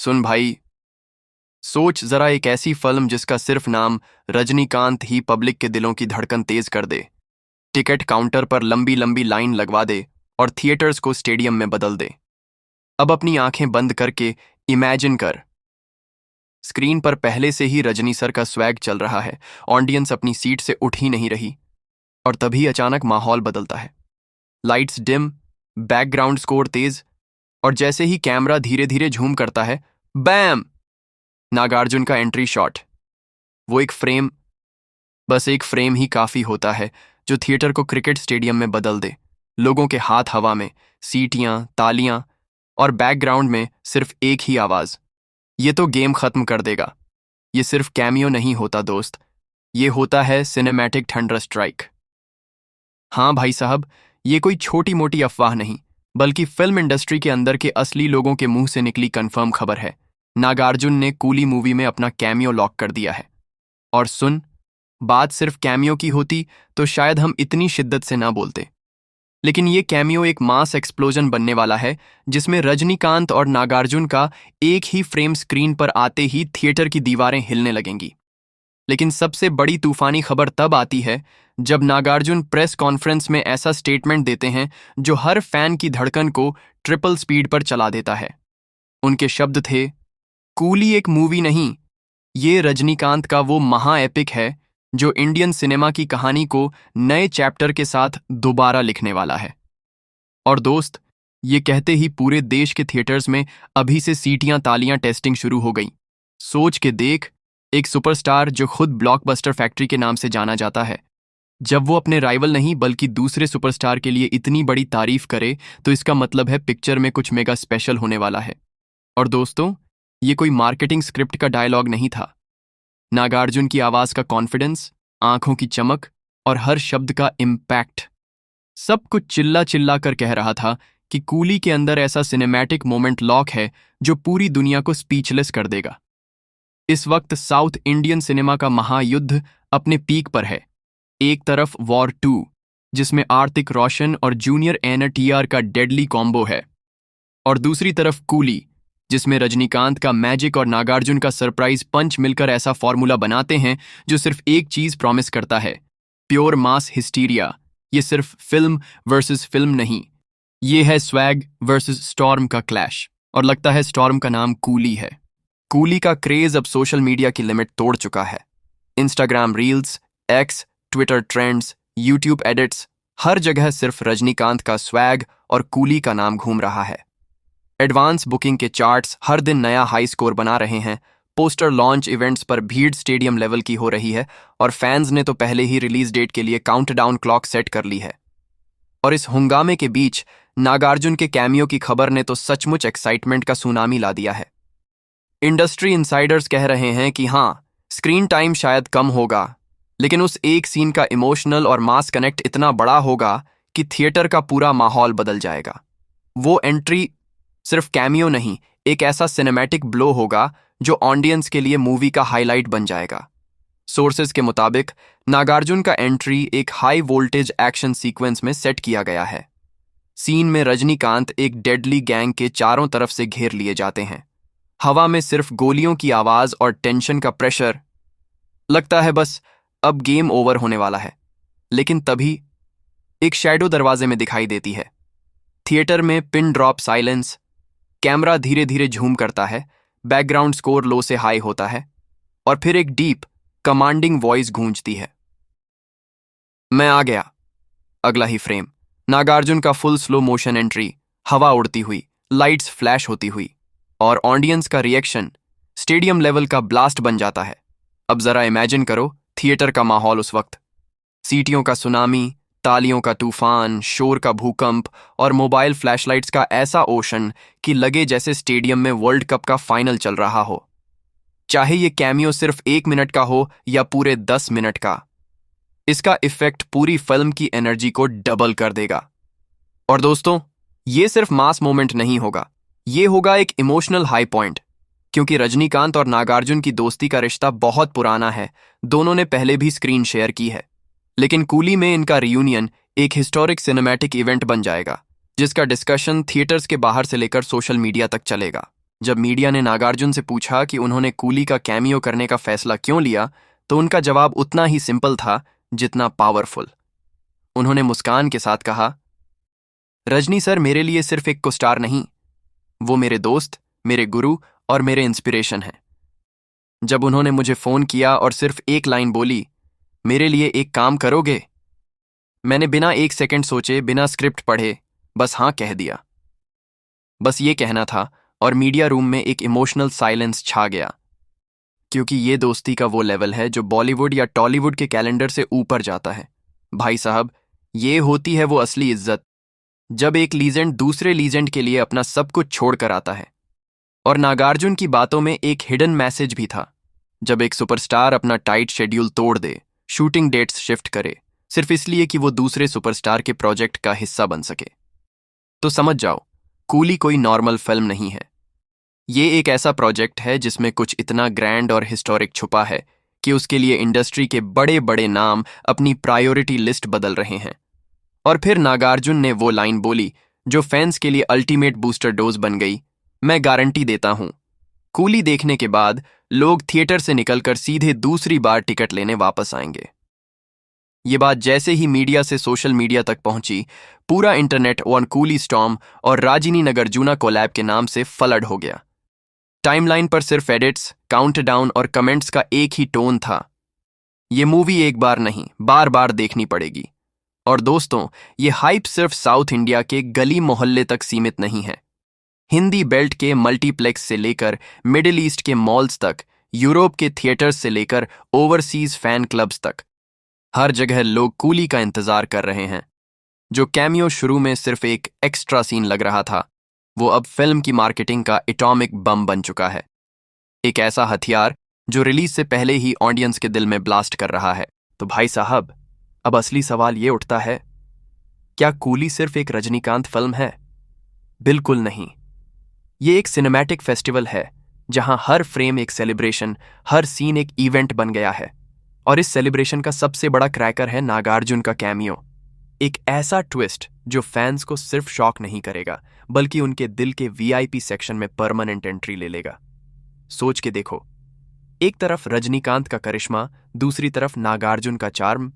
सुन भाई, सोच जरा एक ऐसी फिल्म जिसका सिर्फ नाम रजनीकांत ही पब्लिक के दिलों की धड़कन तेज कर दे, टिकट काउंटर पर लंबी लंबी लाइन लगवा दे और थिएटर्स को स्टेडियम में बदल दे। अब अपनी आंखें बंद करके इमेजिन कर, स्क्रीन पर पहले से ही रजनी सर का स्वैग चल रहा है, ऑडियंस अपनी सीट से उठ ही नहीं रही, और तभी अचानक माहौल बदलता है। लाइट्स डिम, बैकग्राउंड स्कोर तेज, और जैसे ही कैमरा धीरे धीरे झूम करता है, बैम, नागार्जुन का एंट्री शॉट। वो एक फ्रेम, बस एक फ्रेम ही काफी होता है जो थिएटर को क्रिकेट स्टेडियम में बदल दे। लोगों के हाथ हवा में, सीटियां, तालियां, और बैकग्राउंड में सिर्फ एक ही आवाज, ये तो गेम खत्म कर देगा। ये सिर्फ कैमियो नहीं होता दोस्त, ये होता है सिनेमैटिक थंडर स्ट्राइक। हाँ भाई साहब, ये कोई छोटी मोटी अफवाह नहीं, बल्कि फिल्म इंडस्ट्री के अंदर के असली लोगों के मुंह से निकली कंफर्म खबर है। नागार्जुन ने कूली मूवी में अपना कैमियो लॉक कर दिया है। और सुन, बात सिर्फ कैमियो की होती तो शायद हम इतनी शिद्दत से ना बोलते, लेकिन ये कैमियो एक मास एक्सप्लोजन बनने वाला है, जिसमें रजनीकांत और नागार्जुन का एक ही फ्रेम स्क्रीन पर आते ही थिएटर की दीवारें हिलने लगेंगी। लेकिन सबसे बड़ी तूफानी खबर तब आती है जब नागार्जुन प्रेस कॉन्फ्रेंस में ऐसा स्टेटमेंट देते हैं जो हर फैन की धड़कन को ट्रिपल स्पीड पर चला देता है। उनके शब्द थे, कूली एक मूवी नहीं, ये रजनीकांत का वो महा एपिक है जो इंडियन सिनेमा की कहानी को नए चैप्टर के साथ दोबारा लिखने वाला है। और दोस्त, ये कहते ही पूरे देश के थिएटर्स में अभी से सीटियां, तालियां, टेस्टिंग शुरू हो गई। सोच के देख, एक सुपरस्टार जो खुद ब्लॉकबस्टर फैक्ट्री के नाम से जाना जाता है, जब वो अपने राइवल नहीं बल्कि दूसरे सुपरस्टार के लिए इतनी बड़ी तारीफ करे, तो इसका मतलब है पिक्चर में कुछ मेगा स्पेशल होने वाला है। और दोस्तों, ये कोई मार्केटिंग स्क्रिप्ट का डायलॉग नहीं था। नागार्जुन की आवाज का कॉन्फिडेंस, आंखों की चमक और हर शब्द का इम्पैक्ट, सब कुछ चिल्ला चिल्ला कर कह रहा था कि कूली के अंदर ऐसा सिनेमैटिक मोमेंट लॉक है जो पूरी दुनिया को स्पीचलेस कर देगा। इस वक्त साउथ इंडियन सिनेमा का महायुद्ध अपने पीक पर है। एक तरफ वॉर 2, जिसमें आर्तिक रोशन और जूनियर एनटीआर का डेडली कॉम्बो है, और दूसरी तरफ कूली, जिसमें रजनीकांत का मैजिक और नागार्जुन का सरप्राइज पंच मिलकर ऐसा फॉर्मूला बनाते हैं जो सिर्फ एक चीज प्रॉमिस करता है, प्योर मास हिस्टीरिया। ये सिर्फ फिल्म वर्सेस फिल्म नहीं, ये है स्वैग वर्सेस स्टॉर्म का क्लैश, और लगता है स्टॉर्म का नाम कूली है। कूली का क्रेज अब सोशल मीडिया की लिमिट तोड़ चुका है। Instagram reels, X, Twitter trends, YouTube edits, हर जगह सिर्फ रजनीकांत का स्वैग और कूली का नाम घूम रहा है। एडवांस बुकिंग के चार्ट्स हर दिन नया हाई स्कोर बना रहे हैं, पोस्टर लॉन्च इवेंट्स पर भीड़ स्टेडियम लेवल की हो रही है, और फैंस ने तो पहले ही रिलीज डेट के लिए काउंटडाउन क्लॉक सेट कर ली है। और इस हंगामे के बीच नागार्जुन के कैमियो की खबर ने तो सचमुच एक्साइटमेंट का सुनामी ला दिया है। इंडस्ट्री इनसाइडर्स कह रहे हैं कि हाँ, स्क्रीन टाइम शायद कम होगा, लेकिन उस एक सीन का इमोशनल और मास कनेक्ट इतना बड़ा होगा कि थिएटर का पूरा माहौल बदल जाएगा। वो एंट्री सिर्फ कैमियो नहीं, एक ऐसा सिनेमैटिक ब्लो होगा जो ऑडियंस के लिए मूवी का हाईलाइट बन जाएगा। सोर्सेज के मुताबिक नागार्जुन का एंट्री एक हाई वोल्टेज एक्शन सीक्वेंस में सेट किया गया है। सीन में रजनीकांत एक डेडली गैंग के चारों तरफ से घेर लिए जाते हैं। हवा में सिर्फ गोलियों की आवाज और टेंशन का प्रेशर, लगता है बस अब गेम ओवर होने वाला है। लेकिन तभी एक शैडो दरवाजे में दिखाई देती है। थिएटर में पिन ड्रॉप साइलेंस, कैमरा धीरे धीरे झूम करता है, बैकग्राउंड स्कोर लो से हाई होता है, और फिर एक डीप कमांडिंग वॉइस गूंजती है, मैं आ गया। अगला ही फ्रेम, नागार्जुन का फुल स्लो मोशन एंट्री, हवा उड़ती हुई, लाइट्स फ्लैश होती हुई, और ऑडियंस का रिएक्शन स्टेडियम लेवल का ब्लास्ट बन जाता है। अब जरा इमेजिन करो थिएटर का माहौल उस वक्त, सीटियों का सुनामी, तालियों का तूफान, शोर का भूकंप, और मोबाइल फ्लैशलाइट्स का ऐसा ओशन कि लगे जैसे स्टेडियम में वर्ल्ड कप का फाइनल चल रहा हो। चाहे ये कैमियो सिर्फ 1 मिनट का हो या पूरे 10 मिनट का, इसका इफेक्ट पूरी फिल्म की एनर्जी को डबल कर देगा। और दोस्तों, ये सिर्फ मास मोमेंट नहीं होगा, ये होगा एक इमोशनल हाई पॉइंट, क्योंकि रजनीकांत और नागार्जुन की दोस्ती का रिश्ता बहुत पुराना है। दोनों ने पहले भी स्क्रीन शेयर की है, लेकिन कूली में इनका रियूनियन एक हिस्टोरिक सिनेमैटिक इवेंट बन जाएगा, जिसका डिस्कशन थिएटर्स के बाहर से लेकर सोशल मीडिया तक चलेगा। जब मीडिया ने नागार्जुन से पूछा कि उन्होंने कूली का कैमियो करने का फैसला क्यों लिया, तो उनका जवाब उतना ही सिंपल था जितना पावरफुल। उन्होंने मुस्कान के साथ कहा, रजनी सर मेरे लिए सिर्फ एक को स्टार नहीं, वो मेरे दोस्त, मेरे गुरु और मेरे इंस्पिरेशन हैं। जब उन्होंने मुझे फोन किया और सिर्फ एक लाइन बोली, मेरे लिए एक काम करोगे, मैंने बिना एक सेकंड सोचे, बिना स्क्रिप्ट पढ़े बस हाँ कह दिया। बस ये कहना था और मीडिया रूम में एक इमोशनल साइलेंस छा गया, क्योंकि ये दोस्ती का वो लेवल है जो बॉलीवुड या टॉलीवुड के कैलेंडर से ऊपर जाता है। भाई साहब, ये होती है वो असली इज्जत, जब एक लीजेंड दूसरे लीजेंड के लिए अपना सब कुछ छोड़कर आता है। और नागार्जुन की बातों में एक हिडन मैसेज भी था। जब एक सुपरस्टार अपना टाइट शेड्यूल तोड़ दे, शूटिंग डेट्स शिफ्ट करे, सिर्फ इसलिए कि वो दूसरे सुपरस्टार के प्रोजेक्ट का हिस्सा बन सके, तो समझ जाओ कूली कोई नॉर्मल फिल्म नहीं है। ये एक ऐसा प्रोजेक्ट है जिसमें कुछ इतना ग्रैंड और हिस्टोरिक छुपा है कि उसके लिए इंडस्ट्री के बड़े बड़े नाम अपनी प्रायोरिटी लिस्ट बदल रहे हैं। और फिर नागार्जुन ने वो लाइन बोली जो फैंस के लिए अल्टीमेट बूस्टर डोज बन गई, मैं गारंटी देता हूं कूली देखने के बाद लोग थिएटर से निकलकर सीधे दूसरी बार टिकट लेने वापस आएंगे। ये बात जैसे ही मीडिया से सोशल मीडिया तक पहुंची, पूरा इंटरनेट ऑन कूली स्टॉर्म और राजिनी नागार्जुन कोलैब के नाम से फ्लड हो गया। टाइमलाइन पर सिर्फ एडिट्स, काउंटडाउन और कमेंट्स का एक ही टोन था, ये मूवी एक बार नहीं बार बार देखनी पड़ेगी। और दोस्तों, ये हाइप सिर्फ साउथ इंडिया के गली मोहल्ले तक सीमित नहीं है। हिंदी बेल्ट के मल्टीप्लेक्स से लेकर मिडिल ईस्ट के मॉल्स तक, यूरोप के थिएटर्स से लेकर ओवरसीज फैन क्लब्स तक, हर जगह लोग कूली का इंतजार कर रहे हैं। जो कैमियो शुरू में सिर्फ एक एक्स्ट्रा सीन लग रहा था, वो अब फिल्म की मार्केटिंग का एटॉमिक बम बन चुका है। एक ऐसा हथियार जो रिलीज से पहले ही ऑडियंस के दिल में ब्लास्ट कर रहा है। तो भाई साहब, अब असली सवाल ये उठता है, क्या कूली सिर्फ एक रजनीकांत फिल्म है? बिल्कुल नहीं। ये एक सिनेमैटिक फेस्टिवल है जहां हर फ्रेम एक सेलिब्रेशन, हर सीन एक इवेंट बन गया है। और इस सेलिब्रेशन का सबसे बड़ा क्रैकर है नागार्जुन का कैमियो। एक ऐसा ट्विस्ट जो फैंस को सिर्फ शॉक नहीं करेगा, बल्कि उनके दिल के वीआईपी सेक्शन में परमानेंट एंट्री ले लेगा। सोच के देखो, एक तरफ रजनीकांत का करिश्मा, दूसरी तरफ नागार्जुन का चार्म।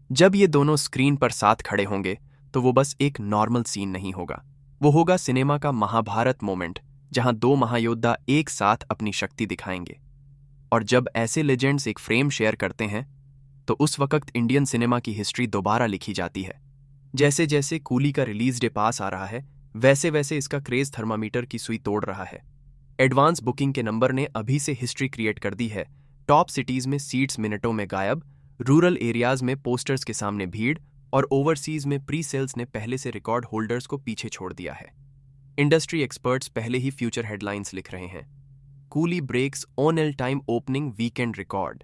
जब ये दोनों स्क्रीन पर साथ खड़े होंगे तो वो बस एक नॉर्मल सीन नहीं होगा, वो होगा सिनेमा का महाभारत मोमेंट, जहां दो महायोद्धा एक साथ अपनी शक्ति दिखाएंगे। और जब ऐसे लेजेंड्स एक फ्रेम शेयर करते हैं तो उस वक्त इंडियन सिनेमा की हिस्ट्री दोबारा लिखी जाती है। जैसे जैसे कूली का रिलीज डे पास आ रहा है, वैसे वैसे इसका क्रेज थर्मामीटर की सुई तोड़ रहा है। एडवांस बुकिंग के नंबर ने अभी से हिस्ट्री क्रिएट कर दी है। टॉप सिटीज में सीट्स मिनटों में गायब, रूरल एरियाज में पोस्टर्स के सामने भीड़, और ओवरसीज में प्री सेल्स ने पहले से रिकॉर्ड होल्डर्स को पीछे छोड़ दिया है। इंडस्ट्री एक्सपर्ट्स पहले ही फ्यूचर हेडलाइंस लिख रहे हैं, coolie breaks on L time opening weekend record.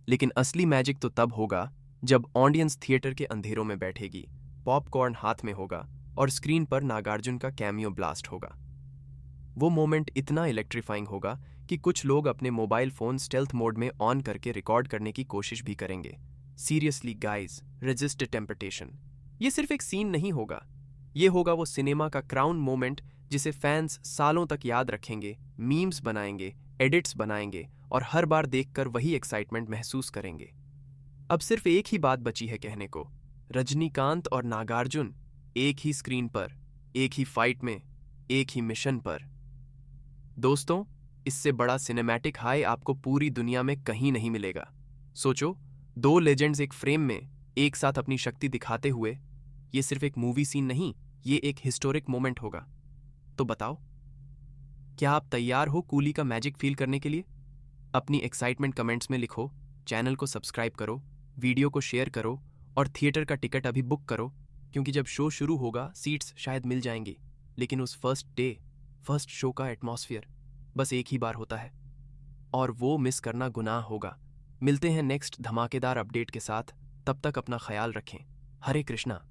लेकिन असली मैजिक तो तब होगा जब ऑडियंस थिएटर के अंधेरों में बैठेगी, पॉपकॉर्न हाथ में होगा और स्क्रीन पर नागार्जुन का कैमियो ब्लास्ट होगा। वो मोमेंट इतना इलेक्ट्रीफाइंग होगा कि कुछ लोग अपने मोबाइल फोन स्टेल्थ मोड में ऑन करके रिकॉर्ड करने की कोशिश भी करेंगे। Seriously guys, resist temptation. ये सिर्फ एक सीन नहीं होगा, ये होगा वो सिनेमा का क्राउन मोमेंट जिसे फैंस सालों तक याद रखेंगे, मीम्स बनाएंगे, एडिट्स बनाएंगे और हर बार देखकर वही एक्साइटमेंट महसूस करेंगे। अब सिर्फ एक ही बात बची है कहने को, रजनीकांत और नागार्जुन एक ही स्क्रीन पर, एक ही फाइट में, एक ही मिशन पर। दोस्तों, इससे बड़ा सिनेमैटिक हाई आपको पूरी दुनिया में कहीं नहीं मिलेगा। सोचो, दो लेजेंड्स एक फ्रेम में एक साथ अपनी शक्ति दिखाते हुए। ये सिर्फ एक मूवी सीन नहीं, ये एक हिस्टोरिक मोमेंट होगा। तो बताओ, क्या आप तैयार हो कूली का मैजिक फील करने के लिए? अपनी एक्साइटमेंट कमेंट्स में लिखो, चैनल को सब्सक्राइब करो, वीडियो को शेयर करो और थिएटर का टिकट अभी बुक करो, क्योंकि जब शो शुरू होगा सीट्स शायद मिल जाएंगी, लेकिन उस फर्स्ट शो का एटमॉस्फेयर बस एक ही बार होता है, और वो मिस करना गुनाह होगा। मिलते हैं नेक्स्ट धमाकेदार अपडेट के साथ, तब तक अपना ख्याल रखें। हरे कृष्णा।